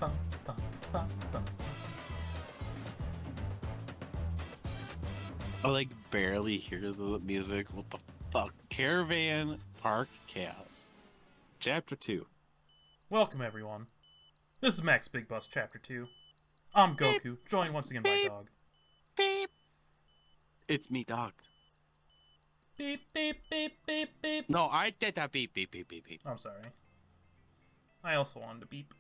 bum, bum, bum, bum. I like barely hear the music. What the fuck? Caravan Park Chaos. Chapter 2. Welcome, everyone. This is Max Big Bus Chapter 2. I'm Beep, Goku, joined once again by beep, Dog. beep. It's me, dog. Beep, beep, beep, beep, beep. No, I did that beep, beep, beep, beep, beep. I'm sorry. I also wanted to beep.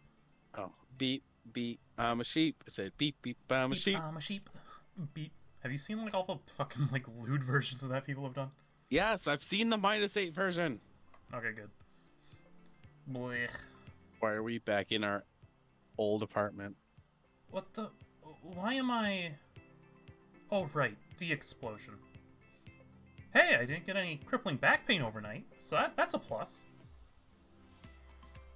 Oh, beep, beep. I'm a sheep. I said beep, beep, I'm a Beep, sheep. I'm a sheep. Beep. Have you seen, like, all the fucking, like, lewd versions of that people have done? Yes, I've seen the -8 version. Okay, good. Blech. Why are we back in our old apartment? What the... Why am I... Oh, right. The explosion. Hey, I didn't get any crippling back pain overnight, so that's a plus.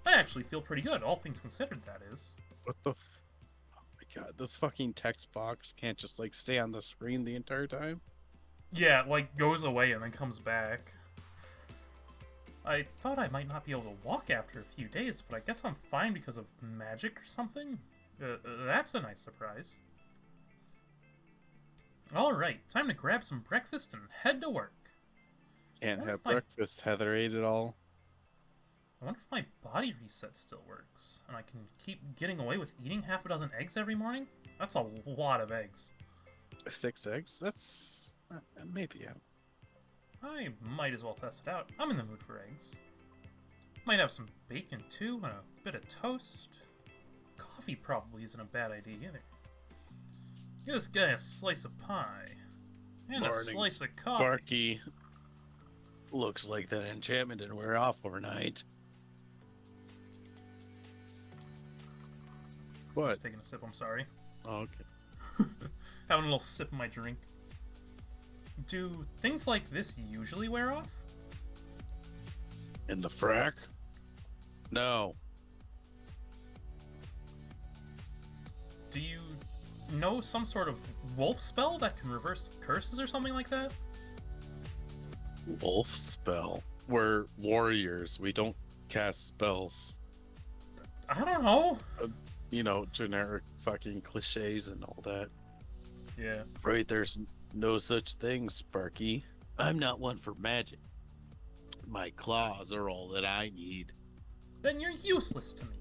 I actually feel pretty good, all things considered, that is. What the Oh my god, this fucking text box can't just like stay on the screen the entire time. Yeah, it, like, goes away and then comes back. I thought I might not be able to walk after a few days, but I guess I'm fine because of magic or something? That's a nice surprise. Alright, time to grab some breakfast and head to work. Can't What if have my- breakfast, Heather ate it all. I wonder if my body reset still works, and I can keep getting away with eating half a dozen eggs every morning? That's a lot of eggs. 6 eggs? That's maybe, yeah. I might as well test it out. I'm in the mood for eggs. Might have some bacon too, and a bit of toast. Coffee probably isn't a bad idea either. Give this guy a slice of pie. And a slice of coffee. Sparky. Looks like that enchantment didn't wear off overnight. What? Just taking a sip, I'm sorry. Oh, okay. Having a little sip of my drink. Do things like this usually wear off? In the frack? No. Do you know some sort of wolf spell that can reverse curses or something like that? Wolf spell. We're warriors. We don't cast spells. I don't know. You know, generic fucking cliches and all that. Yeah. Right, there's no such thing, Sparky. I'm not one for magic. My claws are all that I need. Then you're useless to me.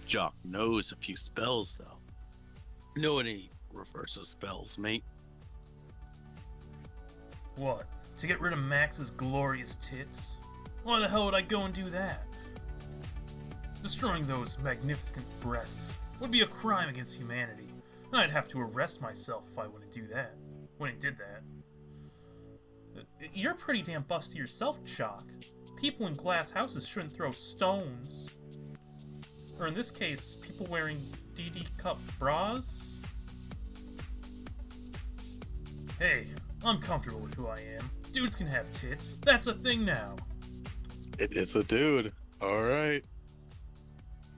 Jock knows a few spells, though. Know any reversal spells, mate? What? To get rid of Max's glorious tits? Why the hell would I go and do that? Destroying those magnificent breasts would be a crime against humanity, and I'd have to arrest myself if I wouldn't do that. When it did that. You're pretty damn busty yourself, Chalk. People in glass houses shouldn't throw stones. Or in this case, people wearing DD cup bras? Hey, I'm comfortable with who I am. Dudes can have tits. That's a thing now. It is a dude. All right.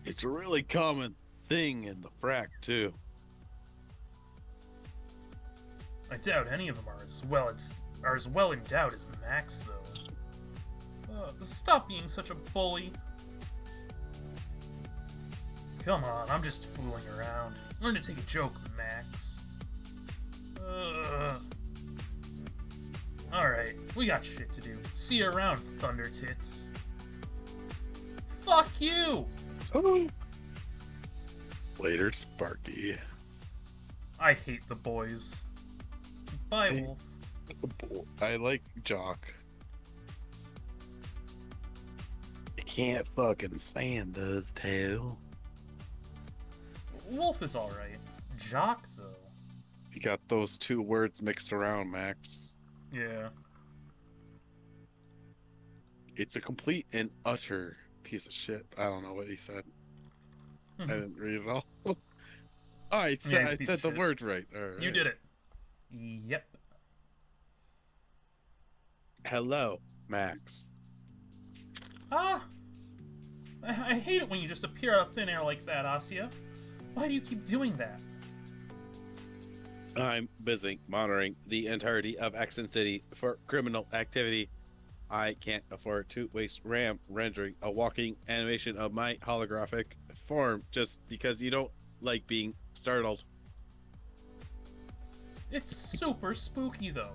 It's a really common thing in the frack, too. I doubt any of them are as well endowed as Max, though. Stop being such a bully. Come on, I'm just fooling around. Learn to take a joke, Max. Alright, we got shit to do. See you around, Thunder Tits. Fuck you! Later, Sparky. I hate the boys. Bye, Wolf. I like Jock. I can't fucking stand those two. Wolf is alright. Jock, though. You got those two words mixed around, Max. Yeah. It's a complete and utter piece of shit. I don't know what he said. I didn't read it all. Oh, I he's a said piece of the shit. word right. All right. You did it. Yep. Hello, Max. Ah! I hate it when you just appear out of thin air like that, Asya. Why do you keep doing that? I'm busy monitoring the entirety of Accent City for criminal activity. I can't afford to waste RAM rendering a walking animation of my holographic form just because you don't like being startled. It's super spooky, though.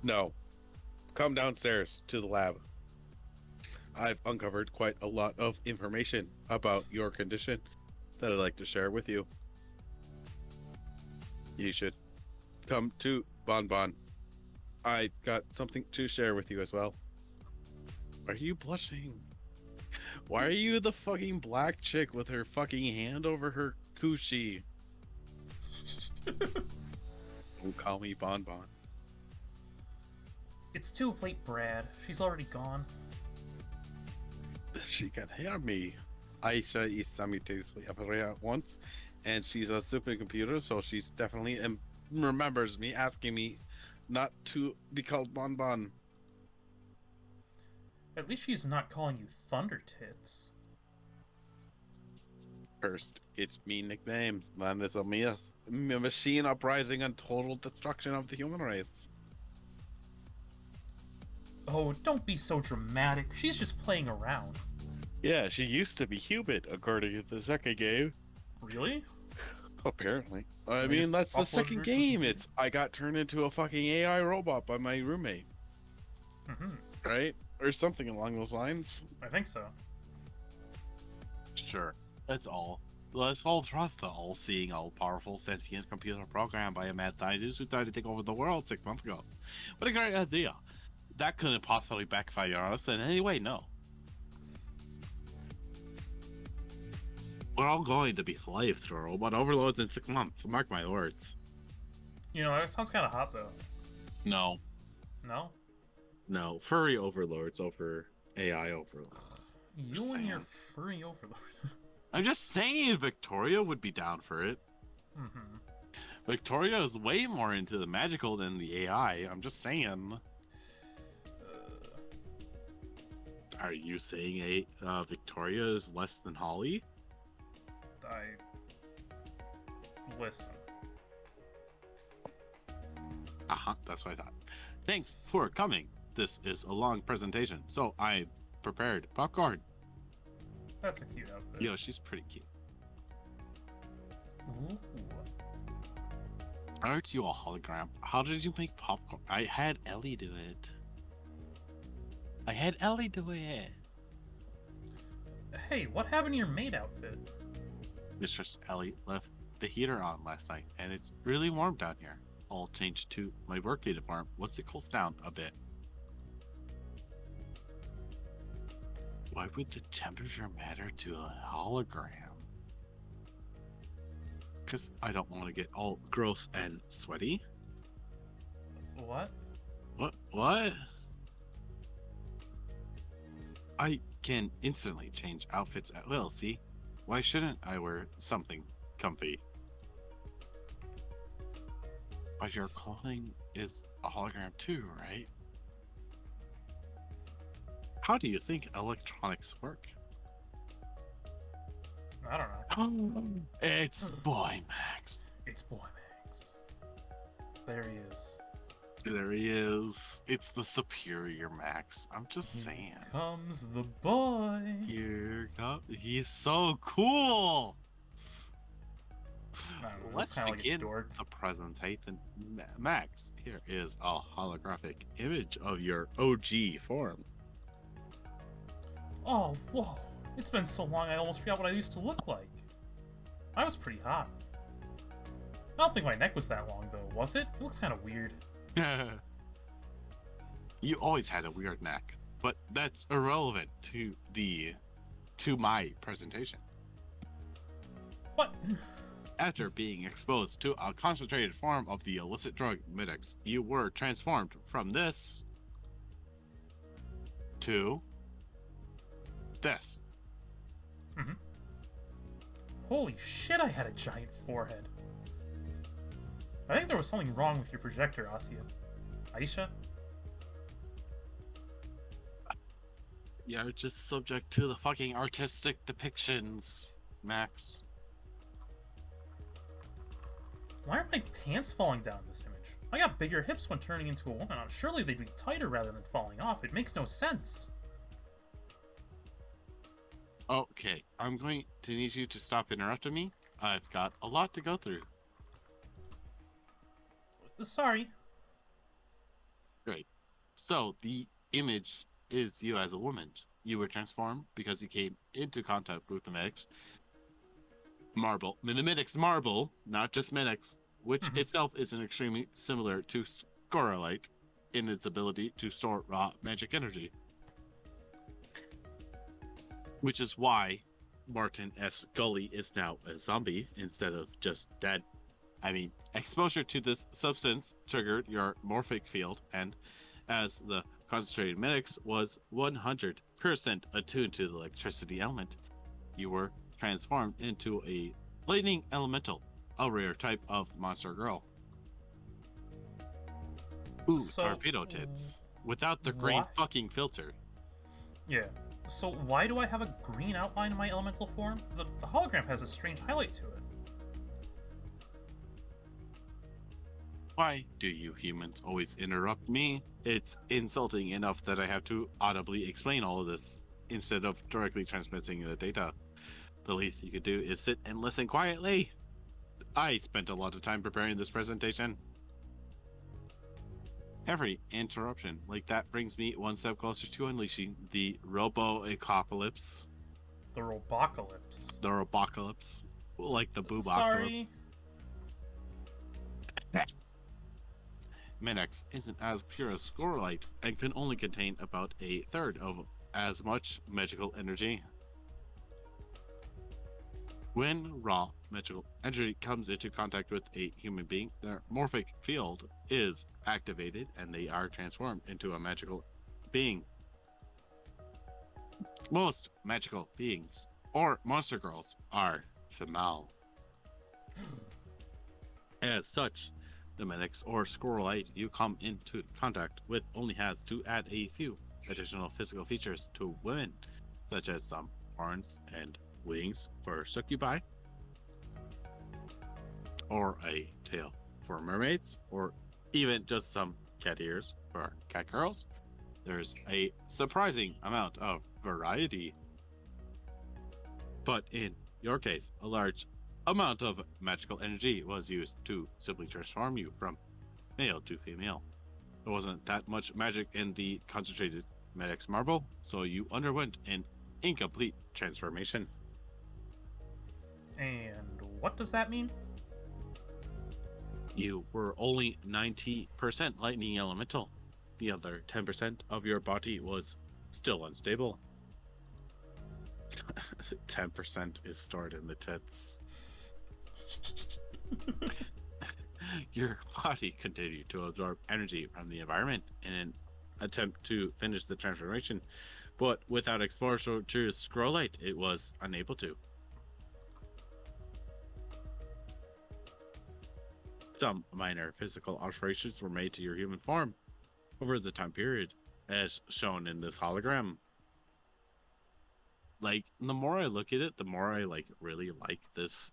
No. Come downstairs to the lab. I've uncovered quite a lot of information about your condition that I'd like to share with you. You should come to Bon Bon. I got something to share with you as well. Are you blushing? Why are you the fucking black chick with her fucking hand over her coochie? Don't call me Bon Bon. It's too late, Brad. She's already gone. She can hear me. Aisha is simultaneously up here at once, and she's a supercomputer, so she's definitely remembers me asking me not to be called Bon Bon. At least she's not calling you Thunder Tits. First, it's me nickname. Then it's a myth. Machine uprising and total destruction of the human race. Oh, don't be so dramatic. She's just playing around. Yeah, she used to be human, according to the second game. Really? Apparently. I They mean, just that's the uploaded second her to the game. game. It's I got turned into a fucking AI robot by my roommate, Mm-hmm. right? Or something along those lines. I think so. Sure, that's all. Let's all trust the all-seeing, all-powerful, sentient computer program by a mad scientist who tried to take over the world 6 months ago. What a great idea. That couldn't possibly backfire on us in any way, no. We're all going to be slaves to robot overlords in 6 months, mark my words. You know, that sounds kind of hot, though. No, No? no, furry overlords over AI overlords. You Just and your saying. furry overlords. I'm just saying Victoria would be down for it. Mm-hmm. Victoria is way more into the magical than the AI. I'm just saying. Are you saying Victoria is less than Holly? Listen. That's what I thought. Thanks for coming. This is a long presentation, so I prepared popcorn. That's a cute outfit. Yo, she's pretty cute. Ooh. Aren't you a hologram? How did you make popcorn? I had Ellie do it. Hey, what happened to your maid outfit? Mistress Ellie left the heater on last night, and it's really warm down here. I'll change to my work uniform once it cools down a bit. Why would the temperature matter to a hologram? Because I don't want to get all gross and sweaty. What? What? I can instantly change outfits at will, see? Why shouldn't I wear something comfy? But your clothing is a hologram too, right? How do you think electronics work? I don't know. It's Boy Max. It's Boy Max. There he is. There he is. It's the superior Max. I'm just saying. Comes the boy. He's so cool. I don't know, Let's it's kinda like a begin dork. the presentation. Max, here is a holographic image of your OG form. Oh, whoa. It's been so long I almost forgot what I used to look like. I was pretty hot. I don't think my neck was that long, though, was it? It looks kind of weird. You always had a weird neck, but that's irrelevant to my presentation. What? After being exposed to a concentrated form of the illicit drug Midix, you were transformed from this to this. Holy shit, I had a giant forehead. I think there was something wrong with your projector, Asia. Aisha? You're just subject to the fucking artistic depictions, Max. Why are my pants falling down in this image? I got bigger hips when turning into a woman. Surely they'd be tighter rather than falling off. It makes no sense. Okay, I'm going to need you to stop interrupting me. I've got a lot to go through. Sorry. Great. So, the image is you as a woman. You were transformed because you came into contact with the medics. Minimedics Marble, not just medics, which itself is an extremely similar to Scoralite in its ability to store raw magic energy. Which is why Martin S. Gully is now a zombie instead of just dead. I mean, exposure to this substance triggered your morphic field, and as the concentrated medics was 100% attuned to the electricity element, you were transformed into a lightning elemental, a rare type of monster girl. Ooh, So, torpedo tits. Without the green what? fucking filter. Yeah. So why do I have a green outline in my elemental form? The hologram has a strange highlight to it. Why do you humans always interrupt me? It's insulting enough that I have to audibly explain all of this instead of directly transmitting the data. The least you could do is sit and listen quietly. I spent a lot of time preparing this presentation. Every interruption like that brings me one step closer to unleashing the Robo-Apocalypse. The Robocalypse. The Robocalypse. Like the Boobocalypse. Sorry. Minex isn't as pure as Scoralite and can only contain about a third of as much magical energy. When raw magical energy comes into contact with a human being, their morphic field is activated and they are transformed into a magical being. Most magical beings, or monster girls, are female. As such, the Minex or Scoralite you come into contact with only has to add a few additional physical features to women, such as some horns and wings for succubi, or a tail for mermaids, or even just some cat ears for cat girls. There's a surprising amount of variety. But in your case, a large amount of magical energy was used to simply transform you from male to female. There wasn't that much magic in the concentrated Minex Marble, so you underwent an incomplete transformation. And what does that mean? You were only 90% lightning elemental. The other 10% of your body was still unstable. 10% is stored in the tits. Your body continued to absorb energy from the environment in an attempt to finish the transformation, but without exposure to Scrollite, it was unable to. Some minor physical alterations were made to your human form over the time period, as shown in this hologram. Like, the more I look at it, the more I really like this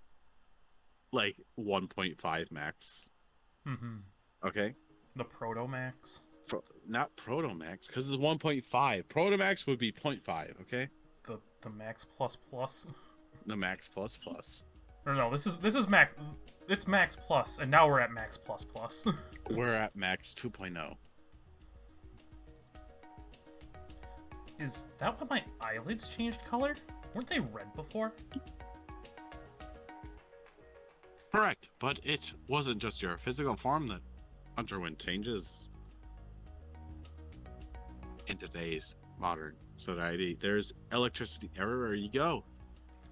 1.5 max. Mm-hmm. Okay? The Protomax. Not Protomax, because it's 1.5. Protomax would be 0.5, okay? The Max Plus Plus. The Max Plus Plus. Or no, this is Max. It's Max Plus, and now we're at Max Plus Plus. We're at Max 2.0. Is that why my eyelids changed color? Weren't they red before? Correct, but it wasn't just your physical form that underwent changes. In today's modern society, there's electricity everywhere you go.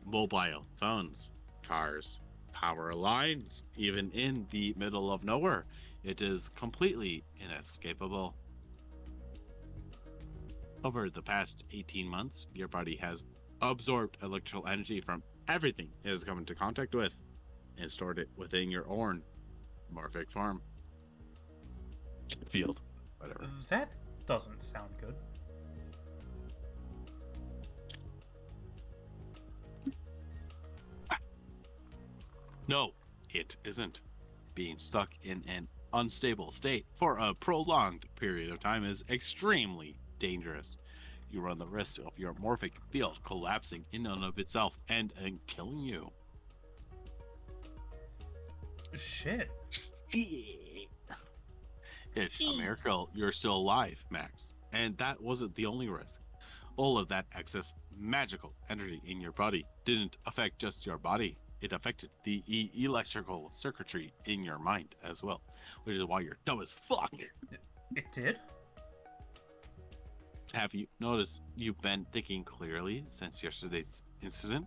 Mobile phones, cars, power lines, even in the middle of nowhere. It is completely inescapable. Over the past 18 months, your body has absorbed electrical energy from everything it has come into contact with and stored it within your own morphic form. Field, whatever. That doesn't sound good. No, it isn't. Being stuck in an unstable state for a prolonged period of time is extremely dangerous. You run the risk of your morphic field collapsing in and of itself and killing you. Shit. It's a miracle you're still alive, Max. And that wasn't the only risk. All of that excess magical energy in your body didn't affect just your body. It affected the electrical circuitry in your mind as well, which is why you're dumb as fuck. It did? Have you noticed you've been thinking clearly since yesterday's incident?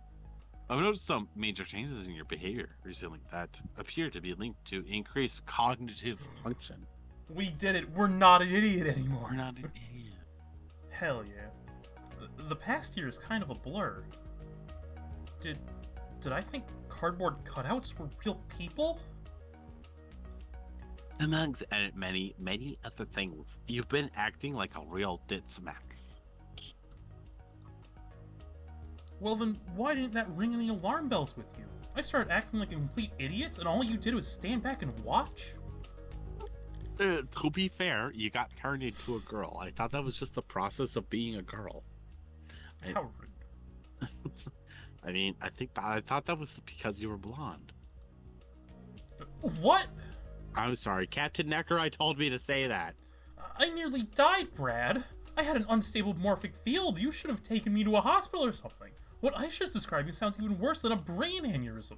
I've noticed some major changes in your behavior recently that appear to be linked to increased cognitive function. We did it. We're not an idiot anymore. We're not an idiot. Hell yeah. The past year is kind of a blur. Did I think cardboard cutouts were real people? Amongst many, many other things, you've been acting like a real ditz, Max. Well then, why didn't that ring any alarm bells with you? I started acting like a complete idiot, and all you did was stand back and watch? To be fair, you got turned into a girl. I thought that was just the process of being a girl. How rude. I mean, I thought that was because you were blonde. What? I'm sorry, Captain Necroi told me to say that. I nearly died, Brad. I had an unstable morphic field. You should have taken me to a hospital or something. What Aisha's describing sounds even worse than a brain aneurysm.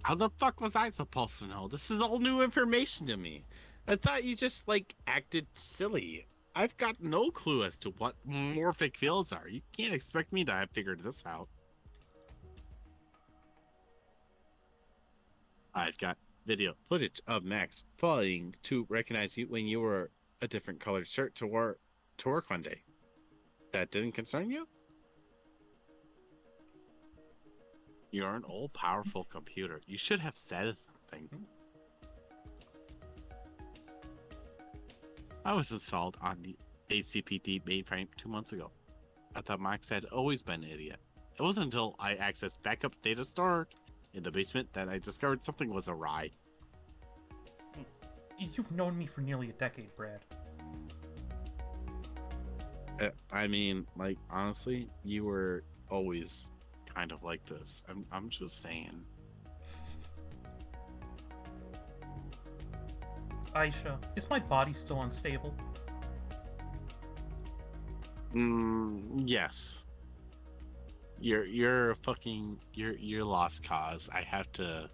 How the fuck was I supposed to know? This is all new information to me. I thought you just, acted silly. I've got no clue as to what morphic fields are. You can't expect me to have figured this out. I've got video footage of Max failing to recognize you when you wore a different colored shirt to work one day. That didn't concern you? You're an all-powerful computer. You should have said something. I was installed on the HCPD mainframe 2 months ago. I thought Max had always been an idiot. It wasn't until I accessed backup data stored in the basement that I discovered something was awry. You've known me for nearly a decade, Brad. I mean, honestly, you were always kind of like this. I'm just saying. Aisha, is my body still unstable? Yes. You're fucking you're lost cause. I have to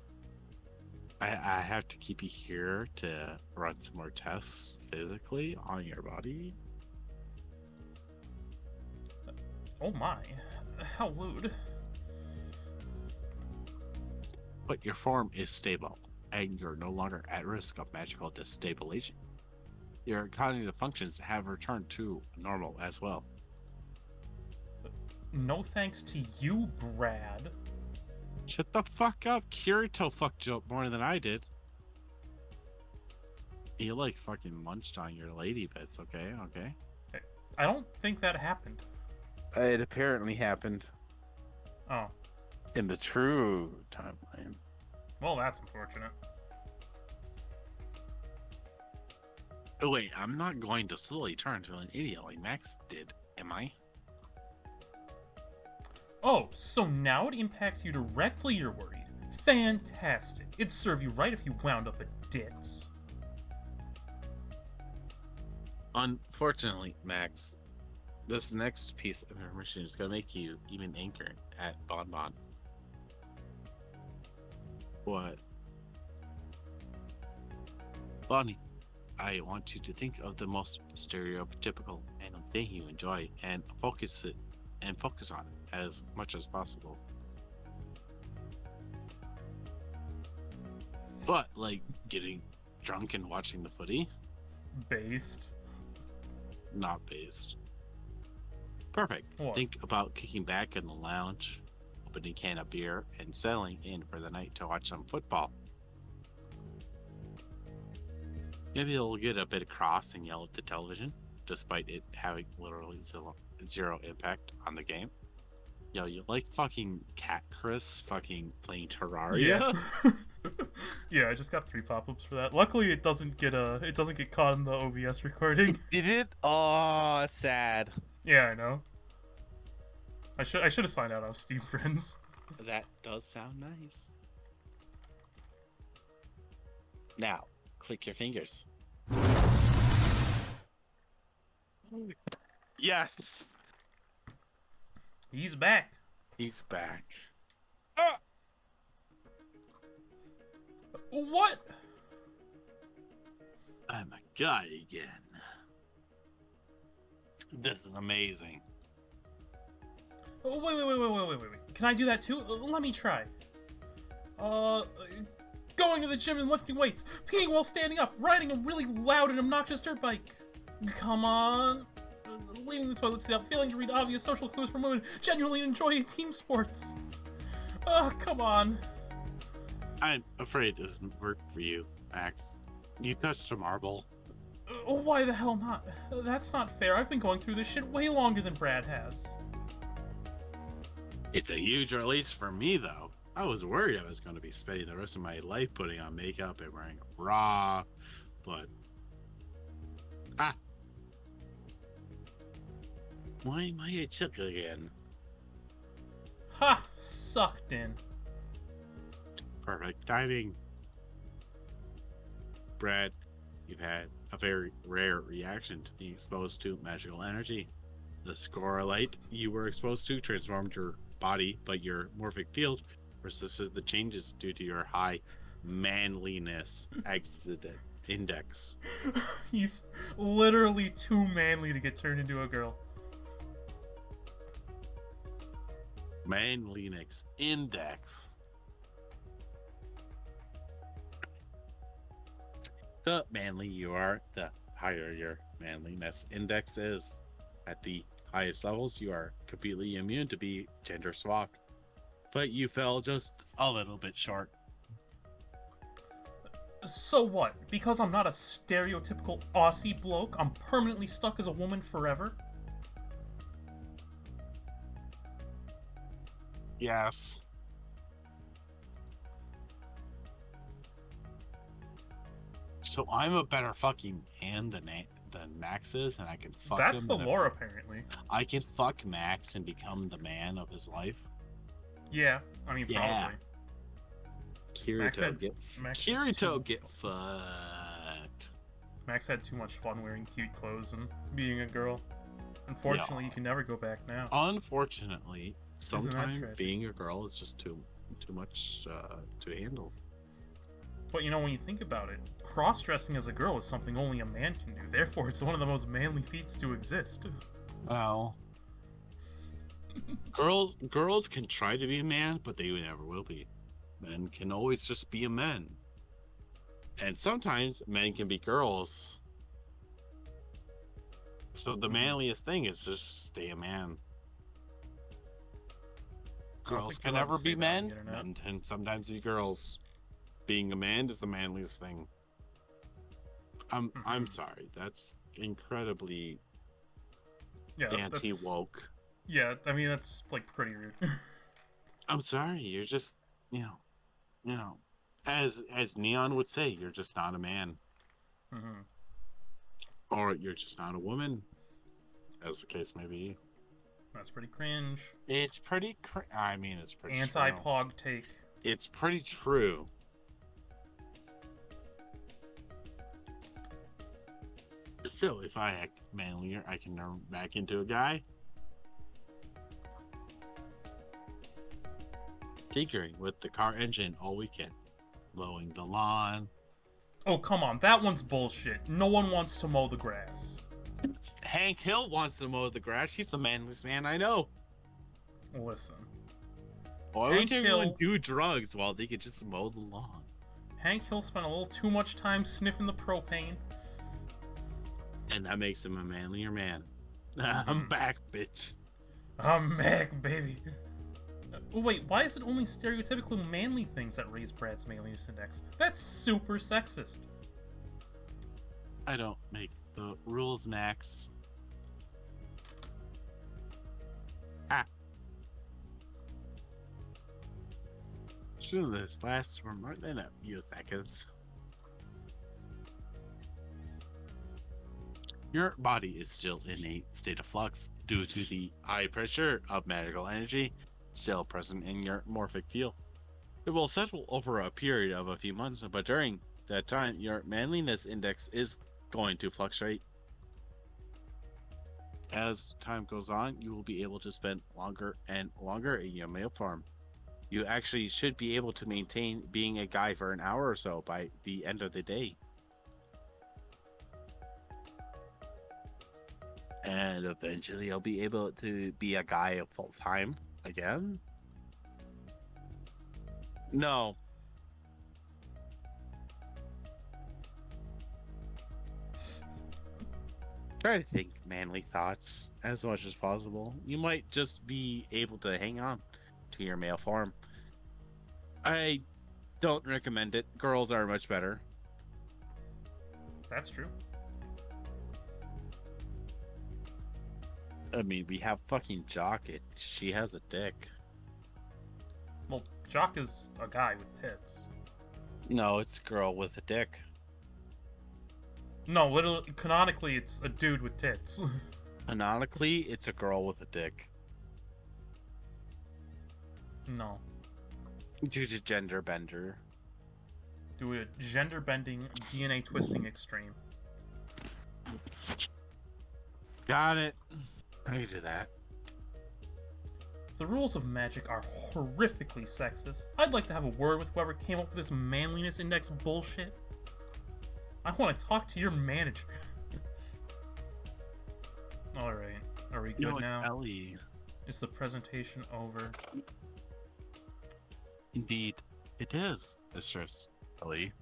keep you here to run some more tests physically on your body. Oh my, how lewd. But your form is stable, and you're no longer at risk of magical destabilization. Your cognitive functions have returned to normal as well. No thanks to you, Brad. Shut the fuck up. Kirito fucked you up more than I did. You fucking munched on your lady bits, okay? Okay. I don't think that happened. It apparently happened Oh, in the true timeline. well, that's unfortunate. Oh wait, I'm not going to slowly turn into an idiot like Max did, am I? Oh, so now it impacts you directly, you're worried. Fantastic. It'd serve you right if you wound up a ditz. Unfortunately, Max, this next piece of information is going to make you even angrier at Bon Bon. What? Bonnie, I want you to think of the most stereotypical random thing you enjoy and focus on it as much as possible. But getting drunk and watching the footy, Based. not based. Perfect. What? Think about kicking back in the lounge, opening a can of beer, and settling in for the night to watch some football. Maybe they'll get a bit cross and yell at the television, despite it having literally zero impact on the game. Yo, you like fucking Cat Chris fucking playing Terraria? Yeah. Yeah, I just got 3 pop-ups for that. Luckily, it doesn't get caught in the OBS recording. Did it? Oh, sad. Yeah, I know. I should have signed out of Steam Friends. That does sound nice. Now, click your fingers. Yes! He's back. He's back. What? I'm a guy again. This is amazing. Oh, wait. Can I do that too? Let me try. Going to the gym and lifting weights, peeing while standing up, riding a really loud and obnoxious dirt bike. Come on. Leaving the toilet seat up, failing to read obvious social clues from women, genuinely enjoy team sports. Come on. I'm afraid it doesn't work for you, Max. You touched a marble. Why the hell not? That's not fair. I've been going through this shit way longer than Brad has. It's a huge release for me, though. I was worried I was going to be spending the rest of my life putting on makeup and wearing a bra, but... Why am I a chick again? Ha! Sucked in. Perfect timing. Brad, you've had a very rare reaction to being exposed to magical energy. The Scoralite you were exposed to transformed your body, but your morphic field resisted the changes due to your high manliness accident index. He's literally too manly to get turned into a girl. Manliness index. The manly you are, the higher your manliness index is. At the highest levels, you are completely immune to be gender swapped. But you fell just a little bit short. So what? Because I'm not a stereotypical Aussie bloke, I'm permanently stuck as a woman forever? Yes. So I'm a better fucking man than Max is, and I can fuck That's him. the lore, apparently. I can fuck Max and become the man of his life. Yeah, I mean, Yeah. probably. Kirito get fucked. Max had too much fun wearing cute clothes and being a girl. Unfortunately, Yeah. you can never go back now. Unfortunately, that sometimes tragic? being a girl is just too much to handle. But you know, when you think about it, cross-dressing as a girl is something only a man can do. Therefore, it's one of the most manly feats to exist. Well, girls can try to be a man, but they never will be. Men can always just be a man. And sometimes men can be girls. So the manliest thing is just stay a man. Girls think can you're allowed to never say be that on men, the internet. men can sometimes be girls. Being a man is the manliest thing. I'm sorry. That's incredibly Yeah, anti-woke. Yeah, I mean, that's, like, pretty rude. I'm sorry. You're just, as Neon would say, you're just not a man, or you're just not a woman, as the case may be. That's pretty cringe. It's pretty. I mean, it's pretty. Anti-pog take. It's pretty true. So if I act manlier, I can turn back into a guy. Tinkering with the car engine all weekend, mowing the lawn. Oh, come on, that one's bullshit. No one wants to mow the grass. Hank Hill wants to mow the grass. He's the manliest man I know. Listen. Why would Hank everyone Hill- do drugs while they could just mow the lawn? Hank Hill spent a little too much time sniffing the propane. And that makes him a manlier man. I'm back, bitch. I'm back, baby. Wait, why is it only stereotypical manly things that raise Brad's manliness index? That's super sexist. I don't make the rules, Max. Should this last for more than a few seconds? Your body is still in a state of flux due to the high pressure of magical energy still present in your morphic field. It will settle over a period of a few months, but during that time, your manliness index is going to fluctuate. As time goes on, you will be able to spend longer and longer in your male form. You actually should be able to maintain being a guy for an hour or so by the end of the day. And eventually you'll be able to be a guy full time again? No. Try to think manly thoughts as much as possible. You might just be able to hang on to your male form. I don't recommend it. Girls are much better. That's true. I mean, we have fucking Jock. She has a dick. Well, Jock is a guy with tits. No, it's a girl with a dick. No, literally, canonically, it's a dude with tits. Canonically, it's a girl with a dick. No. Due to gender bender. Do a gender bending, DNA twisting extreme. Got it. I can do that. The rules of magic are horrifically sexist. I'd like to have a word with whoever came up with this manliness index bullshit. I want to talk to your manager. Alright, are we good now? Ellie. Is the presentation over? Indeed, it is, Mistress Ellie.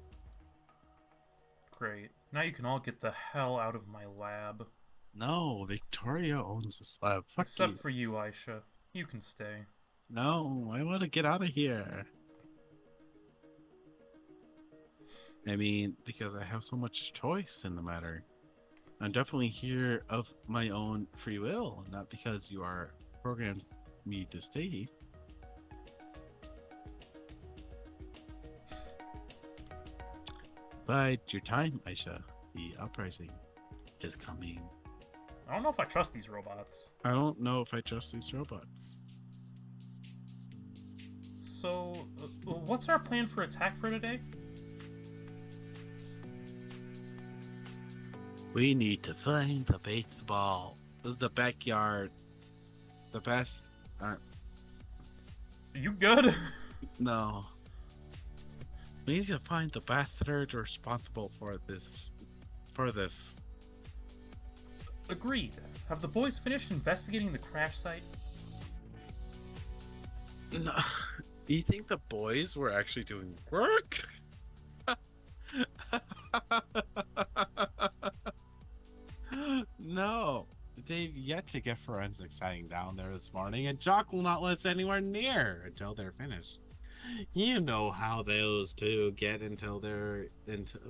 Great. Now you can all get the hell out of my lab. No, Victoria owns this lab. Fuck Except you. for you, Aisha. You can stay. No, I want to get out of here. I mean, because I have so much choice in the matter. I'm definitely here of my own free will, not because you are programmed me to stay. Bide your time, Aisha. The uprising is coming. I don't know if I trust these robots. I don't know if I trust these robots. So, what's our plan for attack for today? We need to find the baseball, the backyard, the best. You good? No. We need to find the bastard responsible for this. Agreed. Have the boys finished investigating the crash site? No. You think the boys were actually doing work? No. They've yet to get forensic sighting down there this morning, and Jock will not let us anywhere near until they're finished. You know how those two get until they're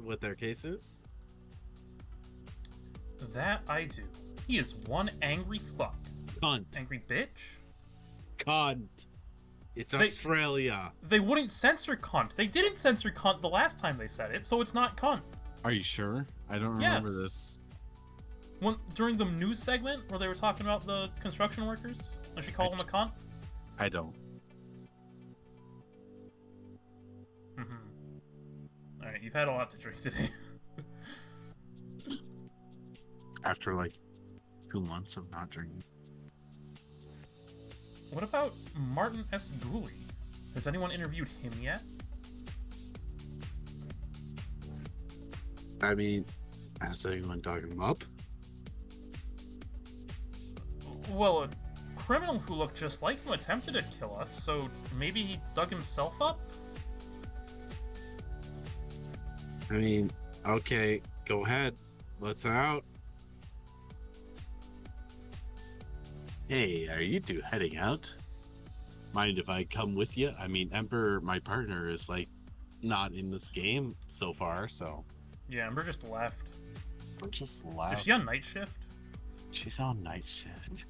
with their cases? That I do. He is one angry fuck. Cunt. Angry bitch? Cunt. It's They- Australia. They wouldn't censor cunt. They didn't censor cunt the last time they said it, so it's not cunt. Are you sure? I don't remember Yes. this. During the news segment where they were talking about the construction workers, and she called them a cunt? I don't. Alright, you've had a lot to drink today. After like 2 months of not drinking. What about Martin S. Gooley? Has anyone interviewed him yet? I mean, has anyone dug him up? Well, a criminal who looked just like him attempted to kill us, so maybe he dug himself up? I mean, okay, go ahead. Let's out. Hey, are you two heading out? Mind if I come with you? I mean, Ember, my partner, is like not in this game so far, so Yeah, Ember just left. we're just Is left. she on night shift? She's on night shift.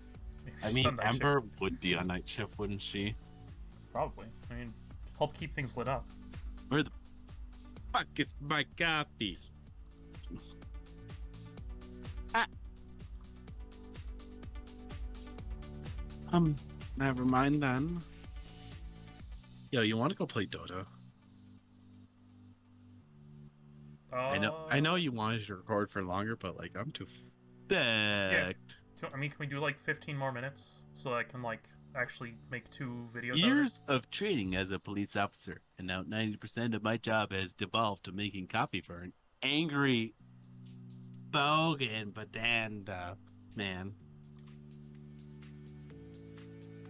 Yeah, I she's mean, on night Ember would be on night shift, wouldn't she? shift. Probably. I mean, help keep things lit up. Where the fuck is my coffee? Ah. Never mind then. Yo, you want to go play Dota? I know you wanted to record for longer, but like I'm too fucked. I mean, can we do like 15 more minutes so that I can like actually make 2 videos? Years of training as a police officer, and now 90% of my job has devolved to making coffee for an angry, bogan, Badanda man.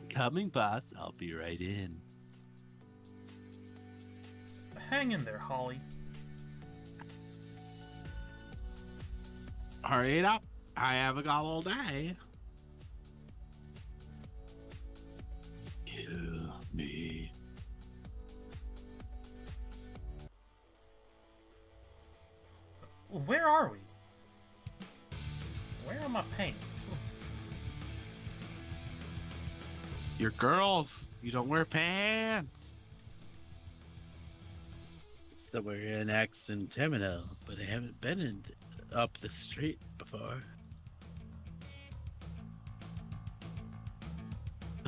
Coming, boss. I'll be right in. Hang in there, Holly. Hurry it up. I haven't got all day. Kill me. Where are we? Where are my paints? You're girls. You don't wear pants. Somewhere in Axentamino, but I haven't been up the street before.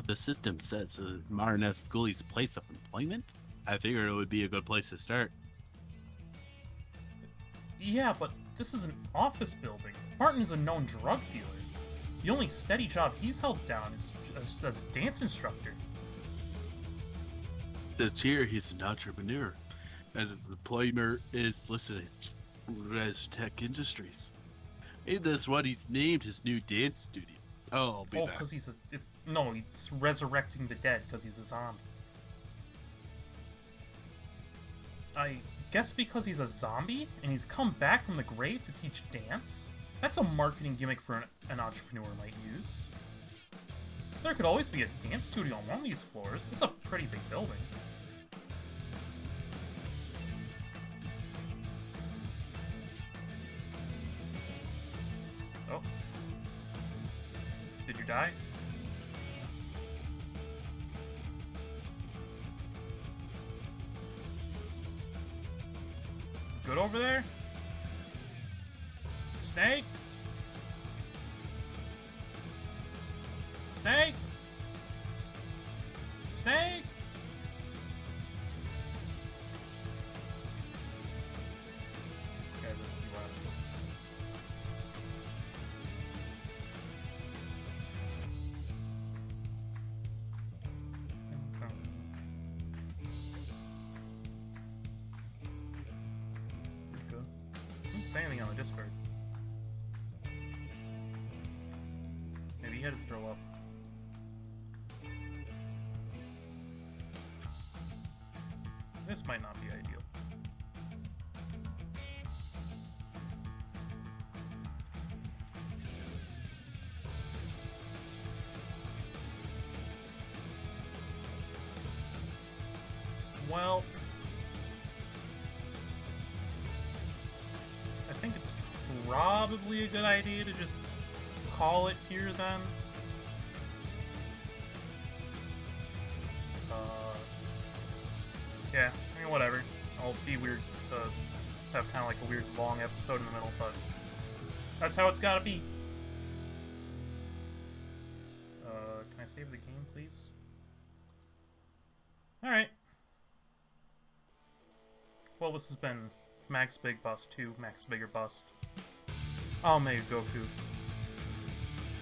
The system says Martin S. Gooley's place of employment. I figured it would be a good place to start. Yeah, but this is an office building. Martin is a known drug dealer. The only steady job he's held down is as a dance instructor. This here, he's an entrepreneur, and his employer is listed as Tech Industries. And that's what he's named his new dance studio. Oh, I'll be back. Because he's he's resurrecting the dead because he's a zombie. I guess because he's a zombie and he's come back from the grave to teach dance? That's a marketing gimmick for an entrepreneur might use. There could always be a dance studio on one of these floors. It's a pretty big building. Oh. Did you die? Good over there? Snake? Snake? Snake? Guys, he left. Good. Didn't say anything on the Discord. Maybe he had to throw up. This might not be ideal. Well, I think it's probably a good idea to just call it here then. Yeah, I mean, whatever. I'll be weird to have kind of like a weird long episode in the middle, but that's how it's gotta be. Can I save the game, please? Alright. Well, this has been Max Big Bust 2, Max Bigger Bust. I'll make Goku.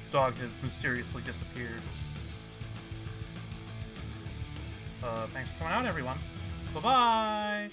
Dog has mysteriously disappeared. Thanks for coming out, everyone. Bye-bye!